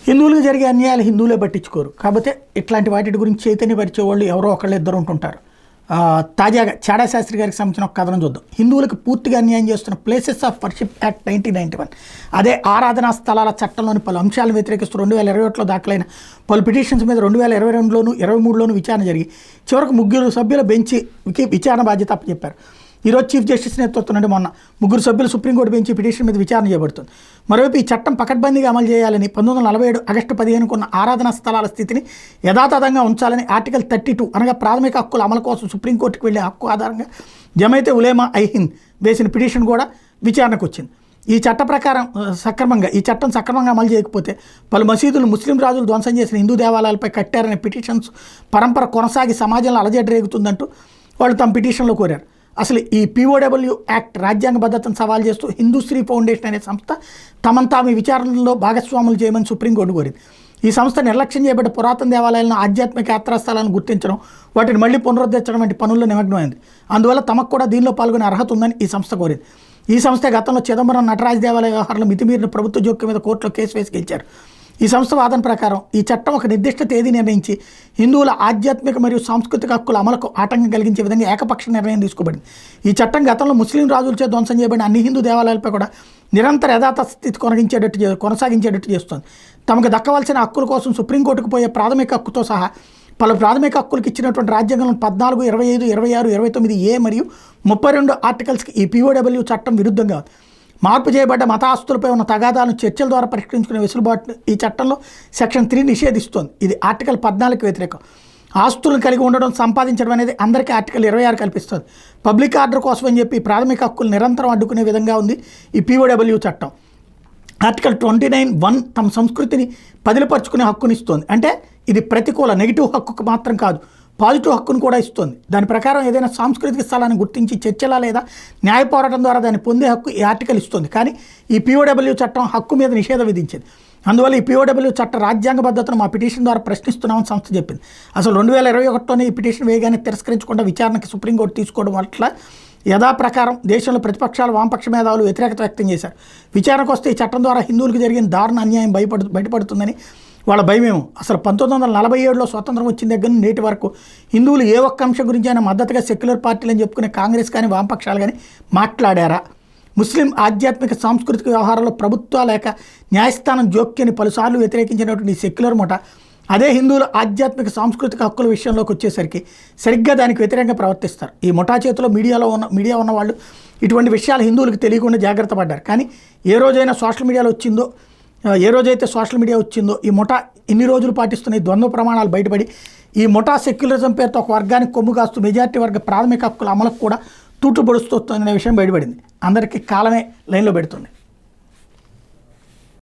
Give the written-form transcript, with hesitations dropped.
హిందువులకు జరిగే అన్యాయాలు హిందువులే పట్టించుకోరు. కాకపోతే ఇట్లాంటి వాటి గురించి చైతన్యపరిచే వాళ్ళు ఎవరో ఒకళ్ళు ఇద్దరు ఉంటుంటారు. తాజాగా చాడా శాస్త్రి గారికి సంబంధించిన ఒక కథనం చూద్దాం. హిందువులకు పూర్తిగా అన్యాయం చేస్తున్న ప్లేసెస్ ఆఫ్ వర్షిప్ యాక్ట్ 1991, అదే ఆరాధనా స్థలాల చట్టంలోని పలు అంశాలను వ్యతిరేకిస్తూ 2021లో దాఖలైన పలు పిటిషన్స్ మీద 2022లోను 23లోను విచారణ జరిగి చివరకు 3 సభ్యుల బెంచ్కి విచారణ బాధ్యత అప్పచెప్పారు. ఈరోజు చీఫ్ జస్టిస్ నేతృత్వం నుండి మొన్న 3 సభ్యులు సుప్రీంకోర్టు బెంచ్ పిటిషన్ మీద విచారణ చేయబడుతుంది. మరోవైపు ఈ చట్టం పకడ్బందీగా అమలు చేయాలని 1947 ఆగస్టు 15 ఉన్న ఆరాధనా స్థలాల స్థితిని యథాతథంగా ఉంచాలని ఆర్టికల్ 32 అనగా ప్రాథమిక హక్కుల అమలు కోసం సుప్రీంకోర్టుకు వెళ్లే హక్కు ఆధారంగా జమైతే ఉలేమా ఐ-హింద్ వేసిన పిటిషన్ కూడా విచారణకు వచ్చింది. ఈ చట్టం సక్రమంగా అమలు చేయకపోతే పలు మసీదులు ముస్లిం రాజులు ధ్వంసం చేసిన హిందూ దేవాలయాలపై కట్టారనే పిటిషన్స్ పరంపర కొనసాగి సమాజంలో అలజడి రేగుతుందంటూ వాళ్ళు తమ పిటిషన్లో కోరారు. అసలు ఈ POW యాక్ట్ రాజ్యాంగ భద్రతను సవాల్ చేస్తూ హిందూ శ్రీ ఫౌండేషన్ అనే సంస్థ తమను తాము ఈ విచారణలో భాగస్వాములు చేయమని సుప్రీంకోర్టు కోరింది. ఈ సంస్థ నిర్లక్ష్యం చేయబడ్డ పురాతన దేవాలయాలను, ఆధ్యాత్మిక యాత్రాస్థలాలను గుర్తించడం, వాటిని మళ్లీ పునరుద్ధరించడం వంటి పనుల్లో నిమగ్నమైంది. అందువల్ల తమకు కూడా దీనిలో పాల్గొనే అర్హత ఉందని ఈ సంస్థ కోరింది. ఈ సంస్థ గతంలో చిదంబరం నటరాజ్ దేవాలయ వ్యవహారంలో మితిమీరిన ప్రభుత్వ జోక్యం మీద కోర్టులో కేసు వేసి గెలిచారు. ఈ సంస్థ వాదన ప్రకారం ఈ చట్టం ఒక నిర్దిష్ట తేదీ నిర్ణయించి హిందువుల ఆధ్యాత్మిక మరియు సాంస్కృతిక హక్కుల అమలుకు ఆటంకం కలిగించే విధంగా ఏకపక్ష నిర్ణయం తీసుకోబడింది. ఈ చట్టం గతంలో ముస్లిం రాజులచే ధ్వంసం చేయబడిన అన్ని హిందూ దేవాలయాలపై కూడా నిరంతర యథాతథ స్థితి కొనసాగించేటట్టు చేస్తుంది. తమకు దక్కవలసిన హక్కుల కోసం సుప్రీంకోర్టుకు పోయే ప్రాథమిక హక్కుతో సహా పలు ప్రాథమిక హక్కులకు ఇచ్చినటువంటి రాజ్యాంగంలో 14, 25, 26, 29A మరియు 32 ఆర్టికల్స్కి ఈ POW చట్టం విరుద్ధంగా మార్పు చేయబడ్డ మత ఆస్తులపై ఉన్న తగాదాలను చర్చల ద్వారా పరిష్కరించుకునే వెసులుబాటును ఈ చట్టంలో సెక్షన్ 3 నిషేధిస్తోంది. ఇది ఆర్టికల్ 14కి వ్యతిరేకం. ఆస్తులను కలిగి ఉండడం, సంపాదించడం అనేది అందరికీ ఆర్టికల్ 26 కల్పిస్తుంది. పబ్లిక్ ఆర్డర్ కోసం అని చెప్పి ప్రాథమిక హక్కులు నిరంతరం అడ్డుకునే విధంగా ఉంది ఈ POW చట్టం. ఆర్టికల్ 29(1) తమ సంస్కృతిని పదిలపరుచుకునే హక్కునిస్తోంది. అంటే ఇది ప్రతికూల నెగిటివ్ హక్కుకు మాత్రం కాదు, పాజిటివ్ హక్కును కూడా ఇస్తుంది. దాని ప్రకారం ఏదైనా సాంస్కృతిక స్థలాన్ని గుర్తించి చర్చల లేదా న్యాయ పోరాటం ద్వారా దాన్ని పొందే హక్కు ఈ ఆర్టికల్ ఇస్తుంది. కానీ ఈ POW చట్టం హక్కు మీద నిషేధం విధించింది. అందువల్ల ఈ POW చట్ట రాజ్యాంగ భద్రతను మా పిటిషన్ ద్వారా ప్రశ్నిస్తున్నామని సంస్థ చెప్పింది. అసలు 2021లోనే ఈ పిటిషన్ వేగానే తిరస్కరించకుండా విచారణకి సుప్రీంకోర్టు తీసుకోవడం వల్ల యథాప్రకారం దేశంలో ప్రతిపక్షాలు, వామపక్ష మేధావులు వ్యతిరేకత వ్యక్తం చేశారు. విచారణకు వస్తే ఈ చట్టం ద్వారా హిందువులకు జరిగిన దారుణ అన్యాయం బయటపడుతుందని వాళ్ళ భయమేమో. అసలు 1947లో స్వతంత్రం వచ్చిన దగ్గర నుంచి నేటి వరకు హిందువులు ఏ ఒక్క అంశం గురించి అయినా మద్దతుగా సెక్యులర్ పార్టీలు అని చెప్పుకునే కాంగ్రెస్ కానీ వామపక్షాలు కానీ మాట్లాడారా? ముస్లిం ఆధ్యాత్మిక సాంస్కృతిక వ్యవహారాల్లో ప్రభుత్వ లేక న్యాయస్థానం జోక్యాన్ని పలుసార్లు వ్యతిరేకించినటువంటి సెక్యులర్ ముఠ అదే హిందువుల ఆధ్యాత్మిక సాంస్కృతిక హక్కుల విషయంలోకి వచ్చేసరికి సరిగ్గా దానికి వ్యతిరేకంగా ప్రవర్తిస్తారు. ఈ ముఠా చేతిలో మీడియా ఉన్న వాళ్ళు ఇటువంటి విషయాలు హిందువులకు తెలియకుండా జాగ్రత్త పడ్డారు. కానీ ఏ రోజైతే సోషల్ మీడియా వచ్చిందో ఈ ముఠా ఇన్ని రోజులు పాటిస్తున్న ఈ ద్వంద్వ ప్రమాణాలు బయటపడి ఈ ముఠా సెక్యులరిజం పేరుతో ఒక వర్గానికి కొమ్ము కాస్తూ మెజార్టీ వర్గ ప్రాథమిక హక్కుల అమలుకు కూడా తూట్లు పొడుస్తోందనే విషయం బయటపడింది. అందరికీ కాలమే లైన్లో పెడుతుంది.